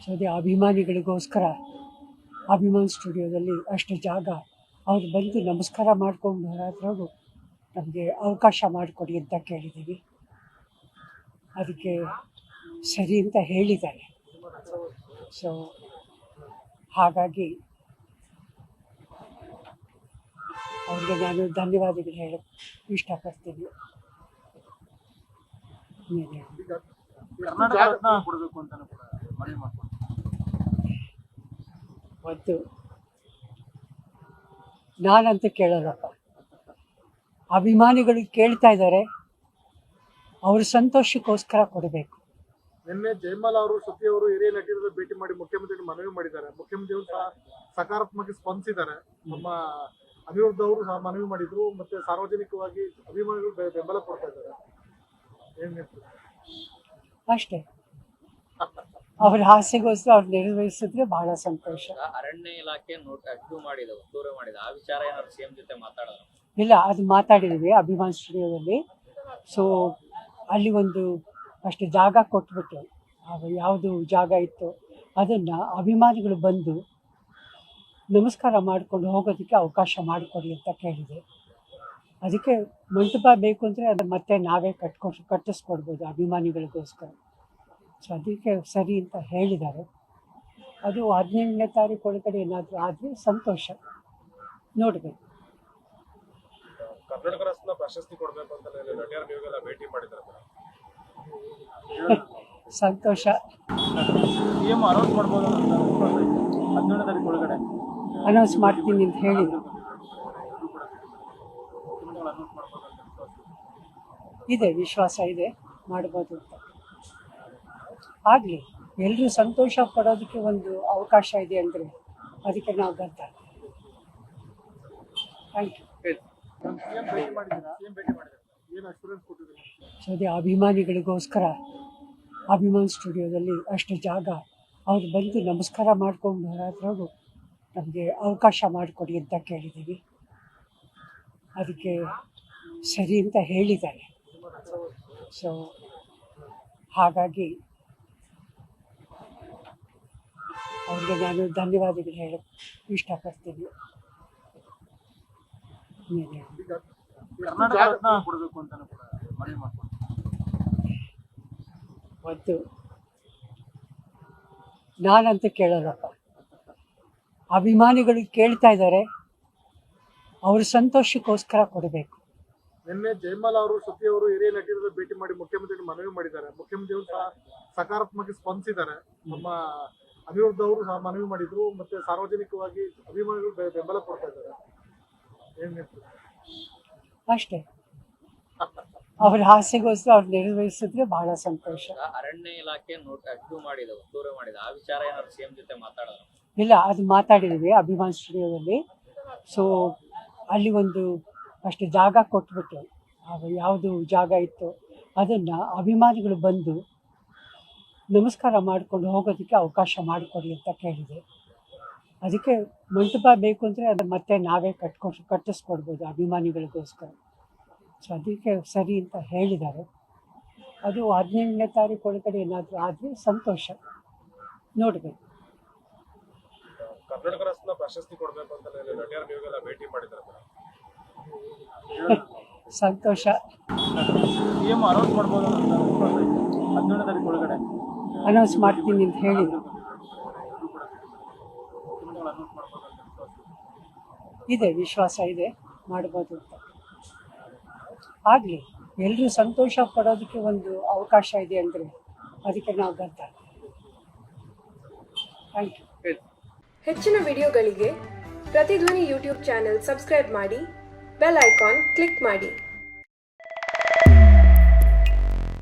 So ಅದೇ ಅಭಿಮಾನಿಗಳಿಗೋಸ್ಕರ ಅಭಿಮಾನ್ ಸ್ಟುಡಿಯೋದಲ್ಲಿ ಅಷ್ಟು ಜಾಗ ಅವ್ರು ಬಂದು ನಮಸ್ಕಾರ ಮಾಡ್ಕೊಂಡು ಹೊರದ್ರಾಗೂ ನಮಗೆ ಅವಕಾಶ ಮಾಡಿಕೊಡಿ ಅಂತ ಕೇಳಿದ್ದೀವಿ. ಅದಕ್ಕೆ ಸರಿ ಅಂತ ಹೇಳಿದ್ದಾರೆ. ಸೊ ಹಾಗಾಗಿ ಅವ್ರಿಗೆ ನಾನು ಧನ್ಯವಾದಗಳು ಹೇಳಕ್ಕೆ ಇಷ್ಟಪಡ್ತೀನಿ. ಮತ್ತು ನಾನಂತೂ ಕೇಳೋಲ್ಲಪ್ಪ, ಅಭಿಮಾನಿಗಳು ಕೇಳ್ತಾ ಇದ್ದಾರೆ, ಅವ್ರ ಸಂತೋಷಕ್ಕೋಸ್ಕರ ಕೊಡಬೇಕು. ನಿನ್ನೆ ಜಯಮಾಲ ಅವರು ಶ್ರುತಿ ಅವರು ಹಿರಿಯ ನಟಿಯರನ್ನು ಭೇಟಿ ಮಾಡಿ ಮುಖ್ಯಮಂತ್ರಿ ಮನವಿ ಮಾಡಿದ್ದಾರೆ. ಮುಖ್ಯಮಂತ್ರಿಗಳು ಸಹ ಸಕಾರಾತ್ಮಕ ಸ್ಪಂದಿಸಿದ್ದಾರೆ. ನಮ್ಮ ಅನಿರುದ್ಧ ಅವರು ಸಹ ಮನವಿ ಮಾಡಿದ್ರು. ಮತ್ತೆ ಸಾರ್ವಜನಿಕವಾಗಿ ಅಭಿಮಾನಿಗಳು ಬೆಂಬಲ ಕೊಡ್ತಾ ಇದ್ದಾರೆ. ಅಷ್ಟೇ, ಅವ್ರ ಆಸೆಗೋಸ್ಕರ ಅವ್ರು ನೆರವೇರಿಸಿದ್ರೆ ಬಹಳ ಸಂತೋಷ. ಅರಣ್ಯ ಇಲಾಖೆ ಒತ್ತುವರಿ ಮಾಡಿದ ಆ ವಿಚಾರ ಏನಾದ್ರು ಸಿಎಂ ಜೊತೆ ಮಾತಾಡೋದು? ಇಲ್ಲ, ಅದು ಮಾತಾಡಿದ್ವಿ ಅಭಿಮಾನ್ ಸ್ಟುಡಿಯೋದಲ್ಲಿ. ಸೊ ಅಲ್ಲಿ ಒಂದು ಅಷ್ಟು ಜಾಗ ಕೊಟ್ಬಿಟ್ಟು, ಯಾವುದು ಜಾಗ ಇತ್ತು ಅದನ್ನು ಅಭಿಮಾನಿಗಳು ಬಂದು ನಮಸ್ಕಾರ ಮಾಡಿಕೊಂಡು ಹೋಗೋದಕ್ಕೆ ಅವಕಾಶ ಮಾಡಿಕೊಡಿ ಅಂತ ಕೇಳಿದೆ. ಅದಕ್ಕೆ ಮಂಟಪ ಬೇಕು ಅಂದರೆ ಅದು ಮತ್ತೆ ನಾವೇ ಕಟ್ಟಿಸ್ಕೊಡ್ಬೋದು ಅಭಿಮಾನಿಗಳಿಗೋಸ್ಕರ. ಸೊ ಅದಕ್ಕೆ ಸರಿ ಅಂತ ಹೇಳಿದ್ದಾರೆ. ಅದು 17ನೇ ತಾರೀಕು ಒಳಗಡೆ ಏನಾದರೂ ಆದರೆ ಸಂತೋಷ. ನೋಡಬೇಕು. ಕರ್ನಾಟಕ ರಾಷ್ಟ್ರ ಪ್ರಶಸ್ತಿ ಕೊಡಬೇಕು ಅಂತ ನಟಿಯರನ್ನೆಲ್ಲ ಭೇಟಿ ಮಾಡಿದ್ದಾರೆ. ಸಂತೋಷ. ಸಿಎಂ ಅನೌನ್ಸ್ ಮಾಡ್ಬೋದು 17ನೇ ತಾರೀಕು ಒಳಗಡೆ ಅನೌನ್ಸ್ ಮಾಡ್ತೀನಿ ಅಂತ ಹೇಳಿದ್ರು. ಇದೆ, ವಿಶ್ವಾಸ ಇದೆ, ಮಾಡ್ಬೋದು ಅಂತ. ಆಗಲಿ, ಎಲ್ಲರೂ ಸಂತೋಷ ಪಡೋದಕ್ಕೆ ಒಂದು ಅವಕಾಶ ಇದೆ ಅಂದರೆ ಅದಕ್ಕೆ ನಾವು ಬದ್ಧ. Thank you. ಸೊ ಅದೇ ಅಭಿಮಾನಿಗಳಿಗೋಸ್ಕರ ಅಭಿಮಾನ್ ಸ್ಟುಡಿಯೋದಲ್ಲಿ ಅಷ್ಟು ಜಾಗ ಅವ್ರು ಬಂದು ನಮಸ್ಕಾರ ಮಾಡ್ಕೊಂಡು ಹೊರದ್ರಾಗೂ ನಮಗೆ ಅವಕಾಶ ಮಾಡಿಕೊಡಿ ಅಂತ ಕೇಳಿದ್ದೀವಿ. ಅದಕ್ಕೆ ಸರಿ ಅಂತ ಹೇಳಿದ್ದಾರೆ. ಸೊ ಹಾಗಾಗಿ ಅವ್ರಿಗೆ ನಾನು ಧನ್ಯವಾದಗಳು ಹೇಳಕ್ಕೆ ಇಷ್ಟಪಡ್ತೀನಿ. ಮತ್ತು ನಾನಂತೂ ಕೇಳೋಲ್ಲಪ್ಪ, ಅಭಿಮಾನಿಗಳು ಕೇಳ್ತಾ ಇದ್ದಾರೆ, ಅವ್ರ ಸಂತೋಷಕ್ಕೋಸ್ಕರ ಕೊಡಬೇಕು. ನಿನ್ನೆ ಜಯಮಾಲ ಅವರು ಶ್ರುತಿ ಅವರು ಹಿರಿಯ ನಟಿಯರನ್ನು ಭೇಟಿ ಮಾಡಿ ಮುಖ್ಯಮಂತ್ರಿ ಮನವಿ ಮಾಡಿದ್ದಾರೆ. ಮುಖ್ಯಮಂತ್ರಿಗಳು ಸಹ ಸಕಾರಾತ್ಮಕ ಸ್ಪಂದಿಸಿದ್ದಾರೆ. ನಮ್ಮ ಅನಿರುದ್ಧ ಅವರು ಸಹ ಮನವಿ ಮಾಡಿದ್ರು. ಮತ್ತೆ ಸಾರ್ವಜನಿಕವಾಗಿ ಅಭಿಮಾನಿಗಳು ಬೆಂಬಲ ಕೊಡ್ತಾ ಇದ್ದಾರೆ. ಅಷ್ಟೇ, ಅವ್ರ ಆಸೆಗೋಸ್ಕರ ಅವ್ರು ನೆರವೇರಿಸಿದ್ರೆ ಬಹಳ ಸಂತೋಷ. ಅರಣ್ಯ ಇಲಾಖೆ ಒತ್ತುವರಿ ಮಾಡಿದ ಆ ವಿಚಾರ ಏನಾದ್ರು ಸಿಎಂ ಜೊತೆ ಮಾತಾಡೋದು? ಇಲ್ಲ, ಅದು ಮಾತಾಡಿದ್ವಿ ಅಭಿಮಾನ್ ಸ್ಟುಡಿಯೋದಲ್ಲಿ. ಸೊ ಅಲ್ಲಿ ಒಂದು ಅಷ್ಟು ಜಾಗ ಕೊಟ್ಬಿಟ್ಟು, ಯಾವುದು ಜಾಗ ಇತ್ತು ಅದನ್ನು ಅಭಿಮಾನಿಗಳು ಬಂದು ನಮಸ್ಕಾರ ಮಾಡಿಕೊಂಡು ಹೋಗೋದಕ್ಕೆ ಅವಕಾಶ ಮಾಡಿಕೊಡಿ ಅಂತ ಕೇಳಿದೆ. ಅದಕ್ಕೆ ಮಂಟಪ ಬೇಕು ಅಂದರೆ ಅದು ಮತ್ತೆ ನಾವೇ ಕಟ್ಟಿಸ್ಕೊಡ್ಬೋದು ಅಭಿಮಾನಿಗಳಿಗೋಸ್ಕರ. ಸೊ ಅದಕ್ಕೆ ಸರಿ ಅಂತ ಹೇಳಿದ್ದಾರೆ. ಅದು 17ನೇ ತಾರೀಕು ಒಳಗಡೆ ಏನಾದರೂ ಆದರೆ ಸಂತೋಷ. ನೋಡಬೇಕು. ಕರ್ನಾಟಕ ರಾಷ್ಟ್ರ ಪ್ರಶಸ್ತಿ ಕೊಡಬೇಕು ಅಂತ ನಟಿಯರನ್ನೆಲ್ಲ ಭೇಟಿ ಮಾಡಿದ್ದಾರೆ. ಸಂತೋಷ. ಸಿಎಂ ಅನೌನ್ಸ್ ಮಾಡ್ಬೋದು 17ನೇ ತಾರೀಕು ಒಳಗಡೆ ಅನೌನ್ಸ್ ಮಾಡ್ತೀನಿ ಅಂತ ಹೇಳಿದ್ರು. ಇದೆ, ವಿಶ್ವಾಸ ಇದೆ, ಮಾಡ್ಬೋದು ಅಂತ. ಆಗಲಿ, ಎಲ್ಲರೂ ಸಂತೋಷ ಪಡೋದಕ್ಕೆ ಒಂದು ಅವಕಾಶ ಇದೆ ಅಂದರೆ ಅದಕ್ಕೆ ನಾವು ಬದ್ಧ. Thank you. ಹೆಚ್ಚಿನ ವಿಡಿಯೋಗಳಿಗೆ ಪ್ರತಿಧ್ವನಿ ಯೂಟ್ಯೂಬ್ ಚಾನೆಲ್ ಸಬ್ಸ್ಕ್ರೈಬ್ ಮಾಡಿ, ಬೆಲ್ ಐಕಾನ್ ಕ್ಲಿಕ್ ಮಾಡಿ.